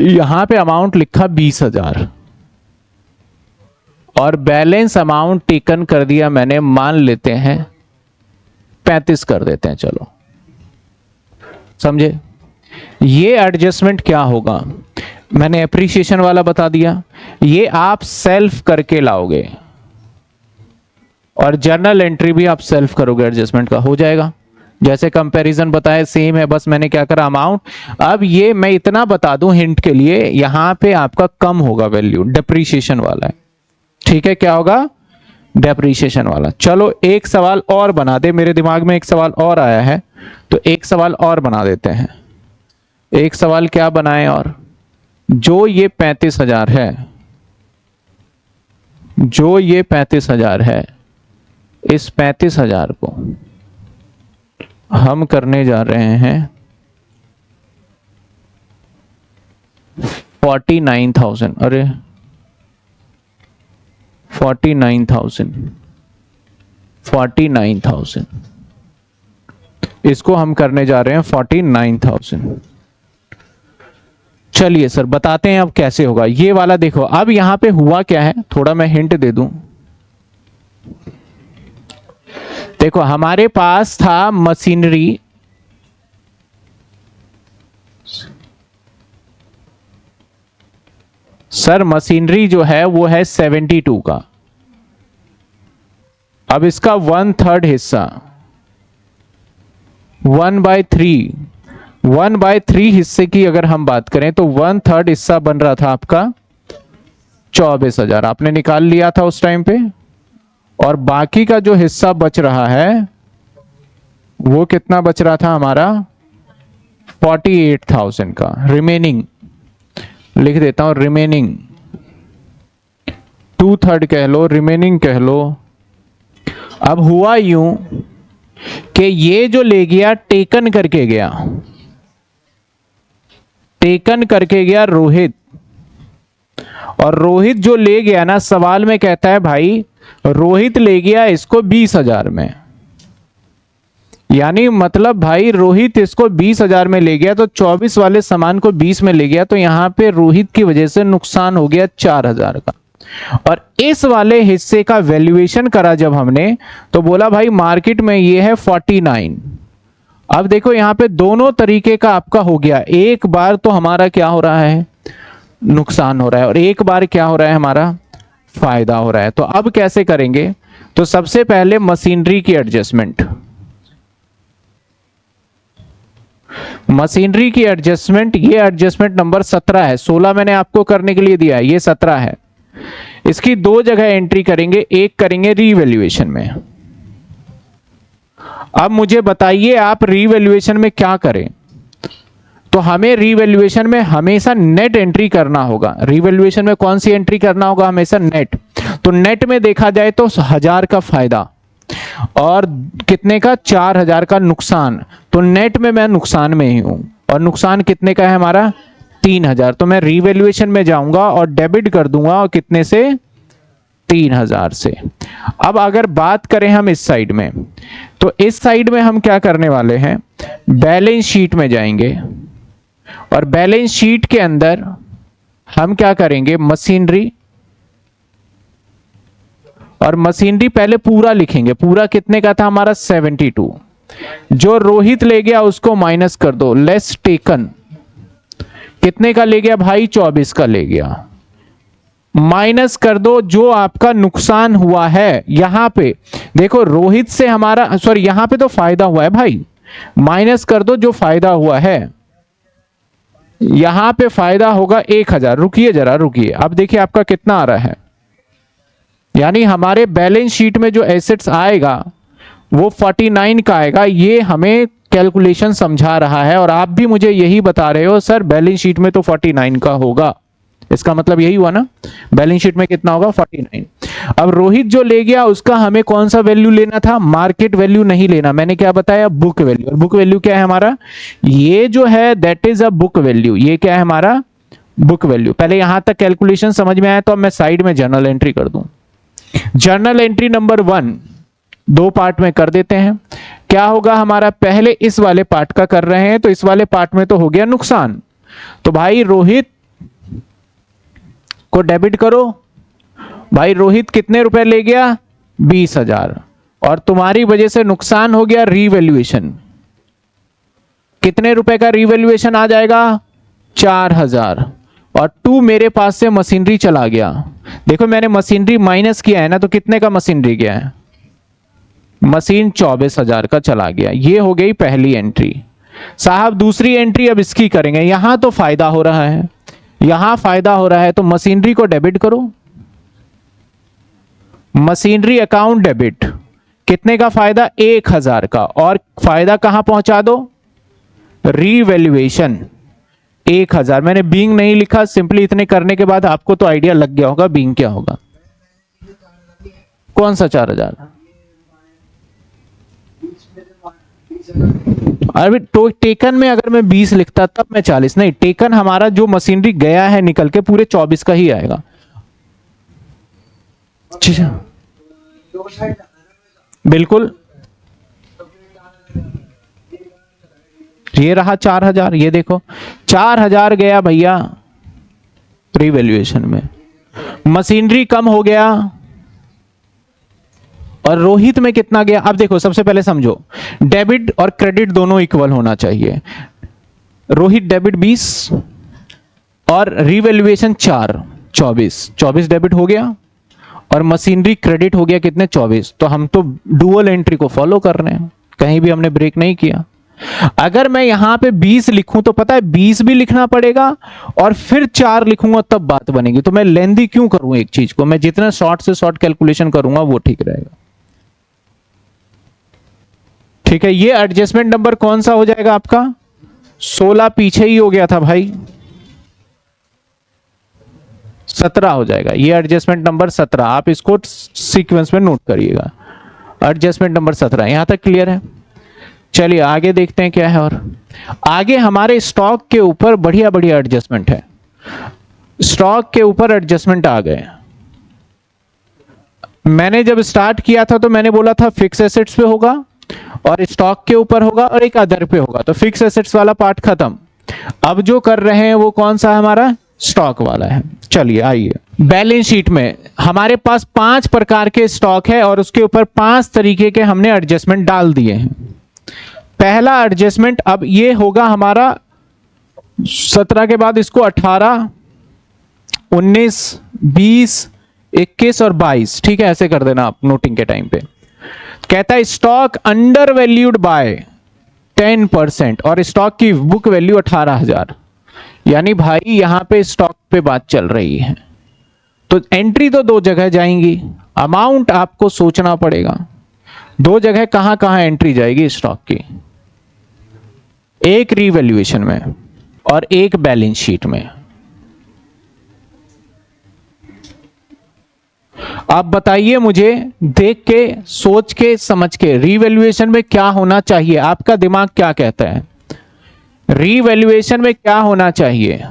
यहां पे अमाउंट लिखा 20,000 और बैलेंस अमाउंट टेकन कर दिया मैंने, मान लेते हैं 35 कर देते हैं। चलो समझे? ये एडजस्टमेंट क्या होगा, मैंने एप्रिसिएशन वाला बता दिया, ये आप सेल्फ करके लाओगे और जर्नल एंट्री भी आप सेल्फ करोगे, एडजस्टमेंट का हो जाएगा। जैसे कंपैरिजन बताया सेम है, बस मैंने क्या करा अमाउंट। अब ये मैं इतना बता दूं हिंट के लिए, यहां पे आपका कम होगा वैल्यू, डेप्रीशिएशन वाला है, ठीक है? क्या होगा? डेप्रीशिएशन वाला। चलो एक सवाल और बना दे, मेरे दिमाग में एक सवाल और आया है, तो एक सवाल और बना देते हैं। एक सवाल क्या बनाएं? और जो ये 35,000 है, जो ये 35,000 है, इस 35,000 को हम करने जा रहे हैं 49,000। अरे 49,000 इसको हम करने जा रहे हैं 49,000। चलिए सर बताते हैं अब कैसे होगा ये वाला। देखो अब यहां पे हुआ क्या है, थोड़ा मैं हिंट दे दूं। देखो हमारे पास था मशीनरी, सर मशीनरी जो है वो है 72 का। अब इसका 1/3 हिस्सा 1/3 हिस्से की अगर हम बात करें तो 1/3 हिस्सा बन रहा था आपका 24,000, आपने निकाल लिया था उस टाइम पे। और बाकी का जो हिस्सा बच रहा है वो कितना बच रहा था हमारा? 48,000 का। रिमेनिंग लिख देता हूं, रिमेनिंग 2/3 कह लो, रिमेनिंग कह लो। अब हुआ यूं कि ये जो ले गया टेकन करके गया रोहित, और रोहित जो ले गया ना, सवाल में कहता है भाई रोहित ले गया इसको 20,000 में, यानी मतलब भाई रोहित इसको 20,000 में ले गया, तो 24 वाले सामान को 20 में ले गया, तो यहां पे रोहित की वजह से नुकसान हो गया 4,000 का। और इस वाले हिस्से का वैल्यूएशन करा जब हमने, तो बोला भाई मार्केट में ये है 49। अब देखो यहां पे दोनों तरीके का आपका हो गया, एक बार तो हमारा क्या हो रहा है? नुकसान हो रहा है, और एक बार क्या हो रहा है? हमारा फायदा हो रहा है। तो अब कैसे करेंगे? तो सबसे पहले मशीनरी की एडजस्टमेंट, मशीनरी की एडजस्टमेंट, ये एडजस्टमेंट नंबर 17 है, 16 मैंने आपको करने के लिए दिया है, ये 17 है। इसकी दो जगह एंट्री करेंगे, एक करेंगे रीवैल्यूएशन में। अब मुझे बताइए आप रीवैल्यूएशन में क्या करें? तो हमें रीवैल्यूएशन में हमेशा नेट एंट्री करना होगा। रीवैल्यूएशन में कौन सी एंट्री करना होगा? हमेशा नेट। तो नेट में देखा जाए तो 1000 का फायदा, और कितने का 4000 का नुकसान, तो नेट में मैं नुकसान में ही हूं और नुकसान कितने का है हमारा 3000। तो मैं रीवैल्यूएशन में जाऊंगा और डेबिट कर दूंगा और कितने से 3000 से। अब अगर बात करें हम इस साइड में, तो इस साइड में हम क्या करने वाले हैं, बैलेंस शीट में जाएंगे और बैलेंस शीट के अंदर हम क्या करेंगे, मशीनरी, और मशीनरी पहले पूरा लिखेंगे। पूरा कितने का था हमारा 72। जो रोहित ले गया उसको माइनस कर दो, लेस टेकन कितने का ले गया भाई 24 का ले गया, माइनस कर दो जो आपका नुकसान हुआ है। यहां पे देखो रोहित से हमारा, सॉरी यहां पे तो फायदा हुआ है भाई, माइनस कर दो जो फायदा हुआ है। यहां पे फायदा होगा 1000। रुकिए जरा रुकिए, अब देखिए आपका कितना आ रहा है, यानी हमारे बैलेंस शीट में जो एसेट्स आएगा वो 49 का आएगा। ये हमें कैलकुलेशन समझा रहा है और आप भी मुझे यही बता रहे हो सर बैलेंस शीट में तो 49 का होगा, इसका मतलब यही हुआ ना, बैलेंस शीट में कितना होगा 49। अब रोहित जो ले गया उसका हमें कौन सा वैल्यू लेना था, मार्केट वैल्यू नहीं लेना, मैंने क्या बताया बुक वैल्यू। और बुक वैल्यू क्या है हमारा, ये जो है that is a book value, ये क्या है हमारा बुक वैल्यू। पहले यहां तक कैलकुलेशन समझ में आया तो अब मैं साइड में जर्नल एंट्री कर दूं। जर्नल एंट्री नंबर 1 दो पार्ट में कर देते हैं। क्या होगा हमारा, पहले इस वाले पार्ट का कर रहे हैं, तो इस वाले पार्ट में तो हो गया नुकसान, तो भाई रोहित को डेबिट करो। भाई रोहित कितने रुपए ले गया 20,000 और तुम्हारी वजह से नुकसान हो गया रीवैल्यूएशन। कितने रुपए का रीवैल्यूएशन आ जाएगा 4000 और 2 मेरे पास से मशीनरी चला गया। देखो मैंने मशीनरी माइनस किया है ना, तो कितने का मशीनरी गया है, मशीन 24,000 का चला गया। ये हो गई पहली एंट्री। साहब दूसरी एंट्री अब इसकी करेंगे, यहां तो फायदा हो रहा है, यहां फायदा हो रहा है तो मशीनरी को डेबिट करो। मशीनरी अकाउंट डेबिट, कितने का फायदा 1000 का, और फायदा कहां पहुंचा दो रीवैल्यूएशन 1000। मैंने बीइंग नहीं लिखा, सिंपली इतने करने के बाद आपको तो आइडिया लग गया होगा बीइंग क्या होगा। कौन सा 4000, अरे तो टेकन में अगर मैं 20 लिखता तब मैं 40, नहीं टेकन हमारा जो मशीनरी गया है निकल के पूरे 24 का ही आएगा। बिल्कुल, ये रहा 4000, ये देखो 4000 गया भैया रिवैल्यूएशन में, मशीनरी कम हो गया और रोहित में कितना गया। अब देखो सबसे पहले समझो, डेबिट और क्रेडिट दोनों इक्वल होना चाहिए। रोहित डेबिट 20 और रिवैल्यूएशन 4, 24 डेबिट हो गया और मशीनरी क्रेडिट हो गया कितने 24। तो हम तो डुअल एंट्री को फॉलो कर रहे हैं, कहीं भी हमने ब्रेक नहीं किया। अगर मैं यहां पे 20 लिखूं तो पता है 20 भी लिखना पड़ेगा और फिर 4 लिखूंगा तब बात बनेगी। तो मैं लेंदी क्यों करूं एक चीज को, मैं जितना शॉर्ट से शॉर्ट कैलकुलेशन करूंगा वो ठीक रहेगा। ठीक है, ये एडजस्टमेंट नंबर कौन सा हो जाएगा आपका 16, पीछे ही हो गया था भाई 17 हो जाएगा। ये एडजस्टमेंट नंबर 17, आप इसको सीक्वेंस में नोट करिएगा, एडजस्टमेंट नंबर 17। यहां तक क्लियर है। चलिए आगे देखते हैं क्या है। और आगे हमारे स्टॉक के ऊपर बढ़िया बढ़िया एडजस्टमेंट है। स्टॉक के ऊपर एडजस्टमेंट आ गए। मैंने जब स्टार्ट किया था तो मैंने बोला था फिक्स एसेट्स पे होगा और स्टॉक के ऊपर होगा और एक अदर पे होगा, तो फिक्स एसेट्स वाला पार्ट खत्म। अब जो कर रहे हैं वो कौन सा हमारा स्टॉक वाला है। चलिए आइए, बैलेंस शीट में हमारे पास 5 प्रकार के स्टॉक है और उसके ऊपर 5 तरीके के हमने एडजस्टमेंट डाल दिए हैं। पहला एडजस्टमेंट अब ये होगा हमारा 17 के बाद इसको 18, 19, 20, 21 और 22, ठीक है ऐसे कर देना आप नोटिंग के टाइम पे। कहता है स्टॉक अंडर वैल्यूड बाय 10% और स्टॉक की बुक वैल्यू 18,000। यानी भाई यहां पे स्टॉक पे बात चल रही है, तो एंट्री तो 2 जगह जाएंगी, अमाउंट आपको सोचना पड़ेगा। 2 जगह कहां कहां एंट्री जाएगी स्टॉक की, एक रीवैल्यूएशन में और एक बैलेंस शीट में। आप बताइए मुझे, देख के, सोच के, समझ के, रीवैल्यूएशन में क्या होना चाहिए? आपका दिमाग क्या कहता है? रीवैल्यूएशन में क्या होना चाहिए?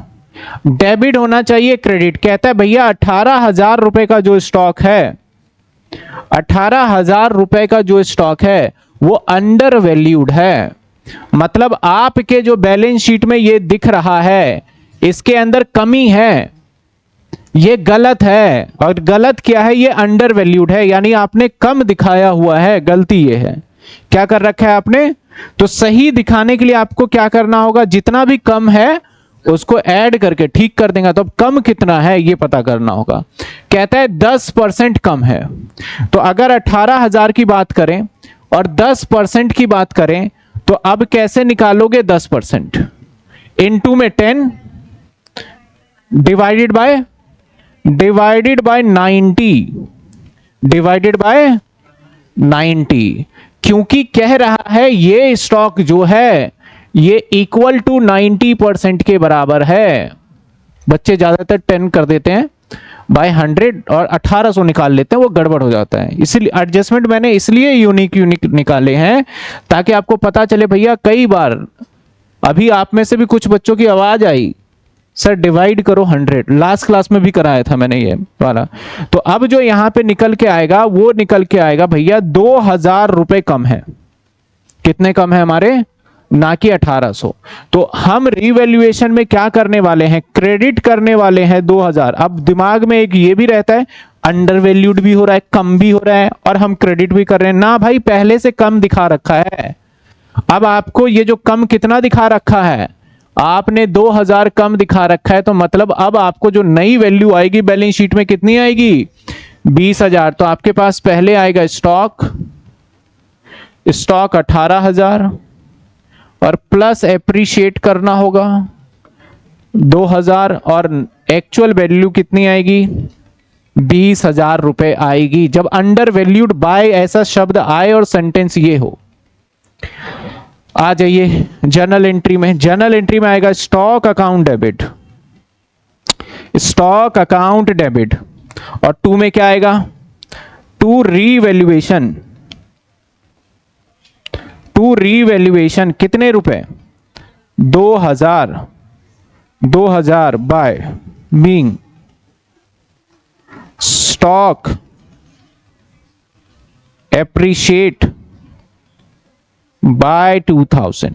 डेबिट होना चाहिए, क्रेडिट? कहता है भैया 18,000 रुपए का जो स्टॉक है, 18,000 रुपए का जो स्टॉक है वो अंडर वैल्यूड है। मतलब आपके जो बैलेंस शीट में ये दिख रहा है, इसके अंदर कमी है, ये गलत है। और गलत क्या है? ये अंडर वैल्यूड है, यानी आपने कम दिखाया हुआ है। गलती ये है, क्या कर रखा है आपने? तो सही दिखाने के लिए आपको क्या करना होगा? जितना भी कम है उसको ऐड करके ठीक कर देंगे। तो अब कम कितना है ये पता करना होगा। कहता है 10% कम है। तो अगर 18,000 की बात करें और 10% की बात करें, तो अब कैसे निकालोगे 10%? इनटू में 10 डिवाइडेड बाय 90, डिवाइडेड बाय 90। क्योंकि कह रहा है ये स्टॉक जो है ये इक्वल टू 90% के बराबर है। बच्चे ज्यादातर 10 कर देते हैं बाय 100 और 1800 निकाल लेते हैं, वो गड़बड़ हो जाता है। इसलिए एडजस्टमेंट मैंने इसलिए यूनिक निकाले हैं ताकि आपको पता चले। भैया कई बार अभी आप में से भी कुछ बच्चों की आवाज आई, सर डिवाइड करो 100, लास्ट क्लास में भी कराया था मैंने ये वाला। तो अब जो यहां पे निकल के आएगा वो निकल के आएगा भैया 2,000 रुपए कम है। कितने कम है हमारे? ना कि 1800। तो हम रिवैल्यूएशन में क्या करने वाले हैं? क्रेडिट करने वाले हैं 2,000। अब दिमाग में एक ये भी रहता है अंडर वैल्यूड भी हो रहा है, कम भी हो रहा है, और हम क्रेडिट भी कर रहे हैं ना। भाई पहले से कम दिखा रखा है। अब आपको ये जो कम कितना दिखा रखा है, आपने 2,000 कम दिखा रखा है, तो मतलब अब आपको जो नई वैल्यू आएगी बैलेंस शीट में कितनी आएगी? 20,000। तो आपके पास पहले आएगा स्टॉक 18,000 और प्लस एप्रिशिएट करना होगा 2,000, और एक्चुअल वैल्यू कितनी आएगी? 20,000 रुपए आएगी। जब अंडर वैल्यूड बाय ऐसा शब्द आए और सेंटेंस ये हो। आ जाइए जर्नल एंट्री में। जर्नल एंट्री में आएगा stock account debit, stock account debit. और 2 में क्या आएगा? टू रीवैल्यूएशन, टू रीवैल्यूएशन कितने रुपए? 2,000, 2,000 by being stock appreciate by 2,000,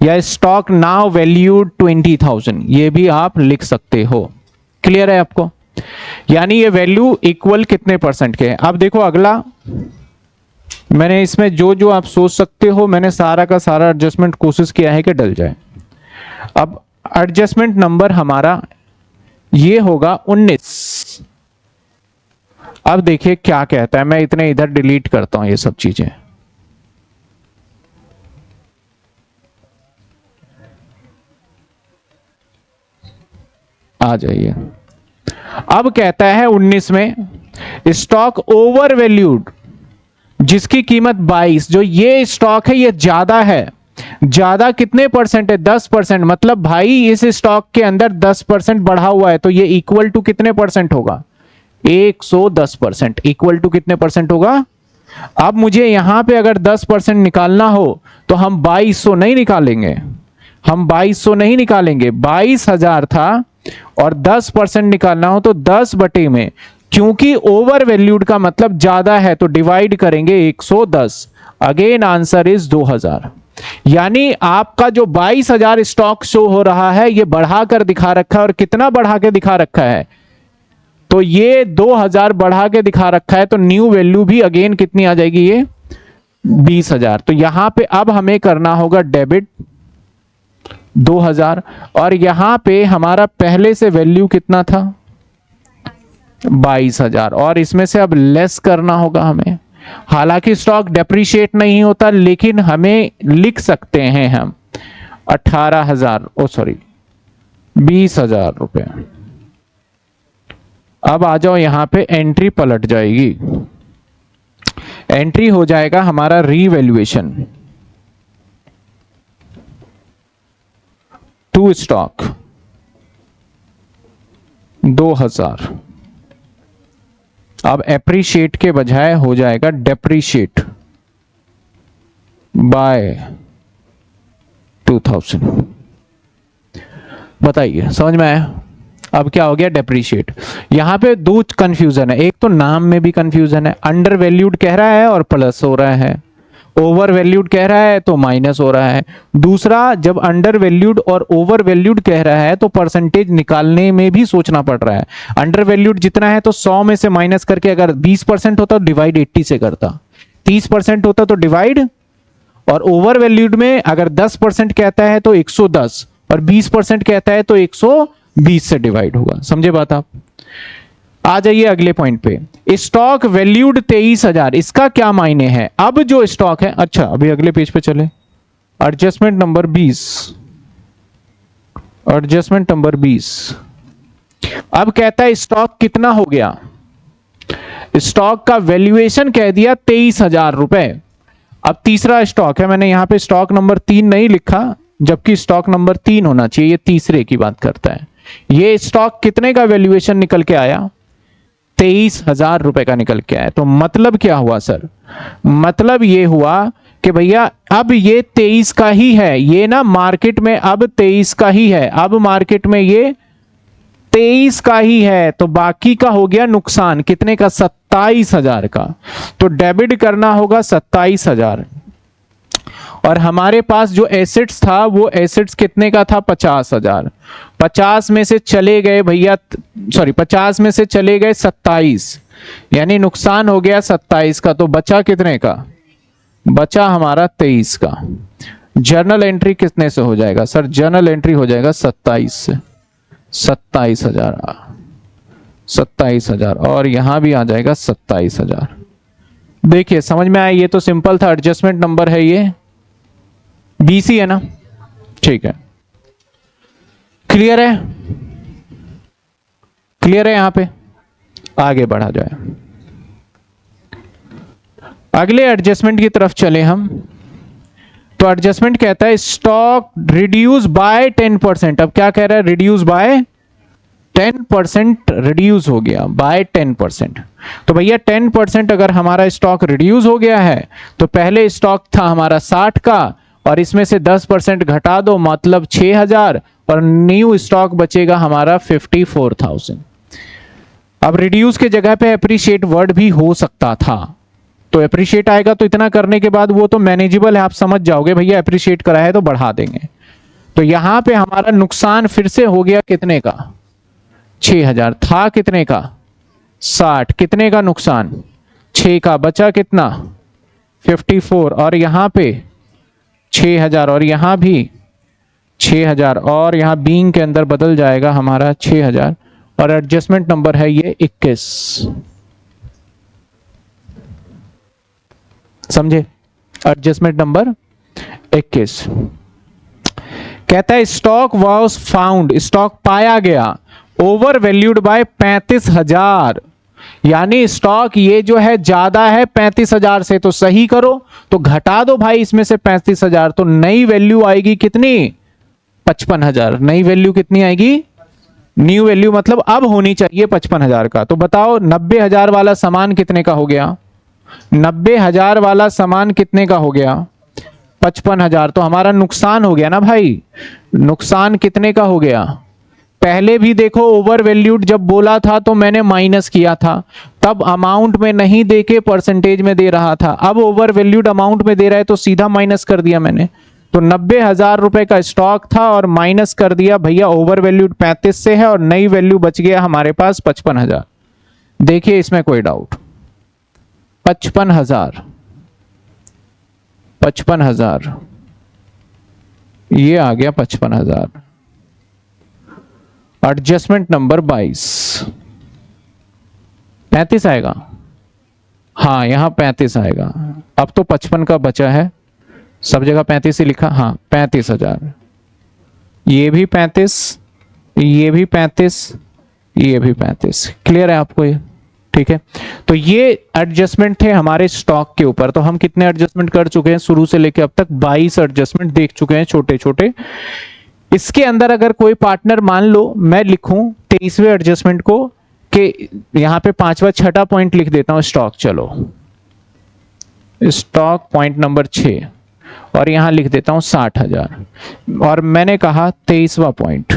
या स्टॉक नाउ वैल्यूड 20,000, ये भी आप लिख सकते हो। क्लियर है आपको? यानी ये वैल्यू इक्वल कितने परसेंट के है। अब देखो अगला, मैंने इसमें जो जो आप सोच सकते हो मैंने सारा का सारा एडजस्टमेंट कोशिश किया है कि डल जाए। अब एडजस्टमेंट नंबर हमारा ये होगा 19। अब देखिए क्या कहता है, मैं इतने इधर डिलीट करता हूं ये सब चीजें। आ जाइए। अब कहता है 19 में स्टॉक ओवर वैल्यूड जिसकी कीमत 22, जो ये स्टॉक है ये ज्यादा है। ज्यादा कितने परसेंट है? 10%। मतलब भाई इस स्टॉक के अंदर 10% बढ़ा हुआ है, तो ये इक्वल टू कितने परसेंट होगा? 110%। इक्वल टू कितने परसेंट होगा? अब मुझे यहां पे अगर 10% निकालना हो तो हम 2200 नहीं निकालेंगे, हम 2200 नहीं निकालेंगे। 22,000 था और 10% निकालना हो तो 10 बटे में, क्योंकि ओवर वैल्यूड का मतलब ज्यादा है तो डिवाइड करेंगे 110। Again answer is 2,000। यानी आपका जो 22,000 स्टॉक शो हो रहा है ये बढ़ाकर दिखा रखा है। और कितना बढ़ा के दिखा रखा है? तो ये 2,000 बढ़ा के दिखा रखा है। तो न्यू वैल्यू भी अगेन कितनी आ जाएगी? ये 20,000। तो यहां पे अब हमें करना होगा डेबिट 2,000, और यहां पे हमारा पहले से वैल्यू कितना था? 22,000, और इसमें से अब लेस करना होगा हमें। हालांकि स्टॉक डेप्रिशिएट नहीं होता, लेकिन हमें लिख सकते हैं हम 18,000, ओ सॉरी 20,000 रुपए। अब आ जाओ यहां पे, एंट्री पलट जाएगी। एंट्री हो जाएगा हमारा रीवैल्यूएशन टू स्टॉक 2,000। अब एप्रिशिएट के बजाय हो जाएगा डेप्रिशिएट बाय 2000। बताइए समझ में आया? अब क्या हो गया? डेप्रिशिएट। यहां पे दो कंफ्यूजन है, एक तो नाम में भी कंफ्यूजन है, अंडर वैल्यूड कह रहा है और प्लस हो रहा है, ओवर वैल्यूड कह रहा है तो माइनस हो रहा है। दूसरा, जब अंडर वैल्यूड और ओवर वैल्यूड कह रहा है तो परसेंटेज निकालने में भी सोचना पड़ रहा है। अंडर वैल्यूड जितना है तो 100 में से माइनस करके, अगर 20% होता तो डिवाइड 80 से करता, 30% होता तो डिवाइड, और ओवर वैल्यूड में अगर 10% कहता है तो 110 और 20% कहता है तो 120 से डिवाइड होगा। समझे बात आप? आ जाइए अगले पॉइंट पे। स्टॉक वैल्यूड 23,000, इसका क्या मायने है? अब जो स्टॉक है, अच्छा अभी अगले पेज पे चले, एडजस्टमेंट नंबर 20, एडजस्टमेंट नंबर 20। अब कहता है स्टॉक कितना हो गया? स्टॉक का वैल्यूएशन कह दिया 23,000 रुपए। अब तीसरा स्टॉक है, मैंने यहां पे स्टॉक नंबर 3 नहीं लिखा, जबकि स्टॉक नंबर 3 होना चाहिए, ये तीसरे की बात करता है। ये स्टॉक कितने का वैल्यूएशन निकल के आया? 23,000 रुपए का निकल के आया। तो मतलब क्या हुआ सर? मतलब ये हुआ कि भैया अब ये 23 का ही है, ये ना मार्केट में अब 23 का ही है, अब मार्केट में ये 23 का ही है, तो बाकी का हो गया नुकसान। कितने का? 27,000 का। तो डेबिट करना होगा 27,000। और हमारे पास जो एसेट्स था वो एसेट्स कितने का था? 50,000। 50 में से चले गए भैया, सॉरी 50 में से चले गए 27, यानी नुकसान हो गया 27 का। तो बचा कितने का? बचा हमारा 23 का। जर्नल एंट्री कितने से हो जाएगा सर? जर्नल एंट्री हो जाएगा 27 से। 27,000, 27,000 और यहां भी आ जाएगा 27,000। देखिए समझ में आया? ये तो सिंपल था, एडजस्टमेंट नंबर है ये BC है ना? ठीक है, क्लियर है? क्लियर है? यहां पे आगे बढ़ा जाए, अगले एडजस्टमेंट की तरफ चले हम। तो एडजस्टमेंट कहता है स्टॉक रिड्यूस बाय 10%। अब क्या कह रहा है? रिड्यूस बाय 10%, रिड्यूस हो गया बाय 10%। तो भैया 10% अगर हमारा स्टॉक रिड्यूस हो गया है तो पहले स्टॉक था हमारा 60 का, और इसमें से 10% घटा दो, मतलब 6,000, और न्यू स्टॉक बचेगा हमारा 54,000। अब रिड्यूस के जगह पे एप्रिशिएट वर्ड भी हो सकता था, तो एप्रिशिएट आएगा तो इतना करने के बाद वो तो मैनेजेबल है, आप समझ जाओगे भैया एप्रिशिएट करा है तो बढ़ा देंगे। तो यहां पे हमारा नुकसान फिर से हो गया कितने का? 6,000। था कितने का? 60। कितने का नुकसान? 6 का। बचा कितना? 54। और यहां पे 6,000 और यहां भी 6,000 और यहां बीइंग के अंदर बदल जाएगा हमारा 6,000, और एडजस्टमेंट नंबर है ये 21। समझे? एडजस्टमेंट नंबर 21 कहता है स्टॉक वॉज फाउंड, स्टॉक पाया गया, ओवर वैल्यूड बाय 35,000, यानी स्टॉक ये जो है ज्यादा है 35,000 से, तो सही करो, तो घटा दो भाई इसमें से 35,000, तो नई वैल्यू आएगी कितनी? 55,000। नई वैल्यू कितनी आएगी? न्यू वैल्यू मतलब अब होनी चाहिए 55,000 का। तो बताओ 90,000 वाला सामान कितने का हो गया? 90,000 वाला सामान कितने का हो गया? 55,000। तो हमारा नुकसान हो गया ना भाई। नुकसान कितने का हो गया? पहले भी देखो ओवर वैल्यूड जब बोला था तो मैंने माइनस किया था, तब अमाउंट में नहीं देके परसेंटेज में दे रहा था। अब ओवर वैल्यूड अमाउंट में दे रहा है तो सीधा माइनस कर दिया मैंने। तो 90,000 रुपए का स्टॉक था और माइनस कर दिया भैया, ओवर वैल्यूड 35 से है और नई वैल्यू बच गया हमारे पास 55,000। देखिए इसमें कोई डाउट? 55,000, 55,000, ये आ गया 55,000। Adjustment number 22। 35 आएगा? हाँ यहां 35 आएगा। अब तो 55 का बचा है, सब जगह 35 ही लिखा। हाँ 35,000, ये भी 35, ये भी 35, ये भी 35। क्लियर है आपको ये? ठीक है, तो ये एडजस्टमेंट थे हमारे स्टॉक के ऊपर। तो हम कितने एडजस्टमेंट कर चुके हैं शुरू से लेकर अब तक? 22 एडजस्टमेंट देख चुके हैं, छोटे छोटे। इसके अंदर अगर कोई पार्टनर मान लो मैं लिखूं 23वें एडजस्टमेंट को कि यहां पे पांचवा छठा पॉइंट लिख देता हूं स्टॉक। चलो स्टॉक पॉइंट नंबर 6 और यहां लिख देता हूं 60,000। और मैंने कहा 23वां point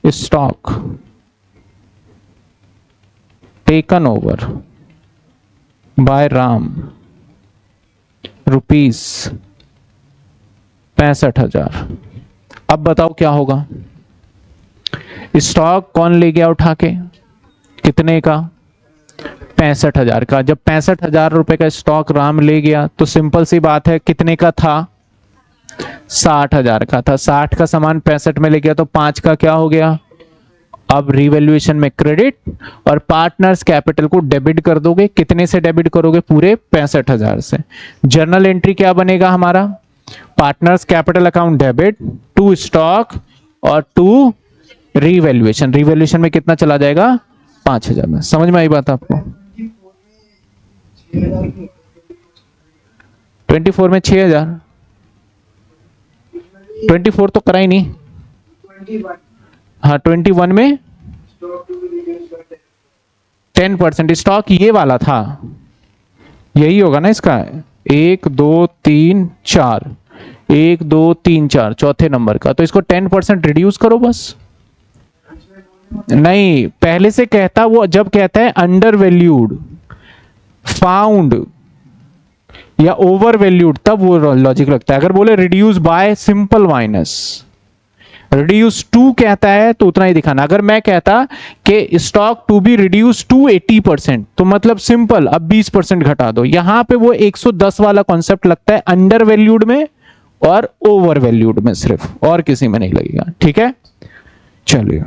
stock taken over by Ram rupees 65,000। अब बताओ क्या होगा? स्टॉक कौन ले गया उठा के? कितने का? 65,000 का। जब 65,000 रुपए का स्टॉक राम ले गया तो सिंपल सी बात है कितने का था? 60,000 का था। 60 का सामान 65 में ले गया तो 5 का क्या हो गया? अब रिवैल्यूएशन में क्रेडिट और पार्टनर्स कैपिटल को डेबिट कर दोगे। कितने से डेबिट करोगे? पूरे 65,000 से। जर्नल एंट्री क्या बनेगा हमारा? Partners capital account debit to stock और टू रिवैल्यूएशन। रिवैल्यूएशन में कितना चला जाएगा? 5,000 में। समझ में आई बात आपको? 24 में 6,000। 24 तो करा ही नहीं। हाँ 21 में 10%। स्टॉक ये वाला था, यही होगा ना इसका। 1 2 3 4 1 2 3 4 चौथे नंबर का। तो इसको 10% रिड्यूस करो बस। नहीं, पहले से कहता वो, जब कहता है अंडर वैल्यूड, फाउंड या ओवर वैल्यूड, तब वो लॉजिक लगता है। अगर बोले reduce by simple minus, reduce to कहता है तो उतना ही दिखाना। अगर मैं कहता कि stock to be reduce to 80%, तो मतलब सिंपल अब 20% घटा दो। यहां पे वो 110 वाला कॉन्सेप्ट लगता है अंडर वैल्यूड में और ओवर वैल्यूड में सिर्फ, और किसी में नहीं लगेगा। ठीक है, चलिए।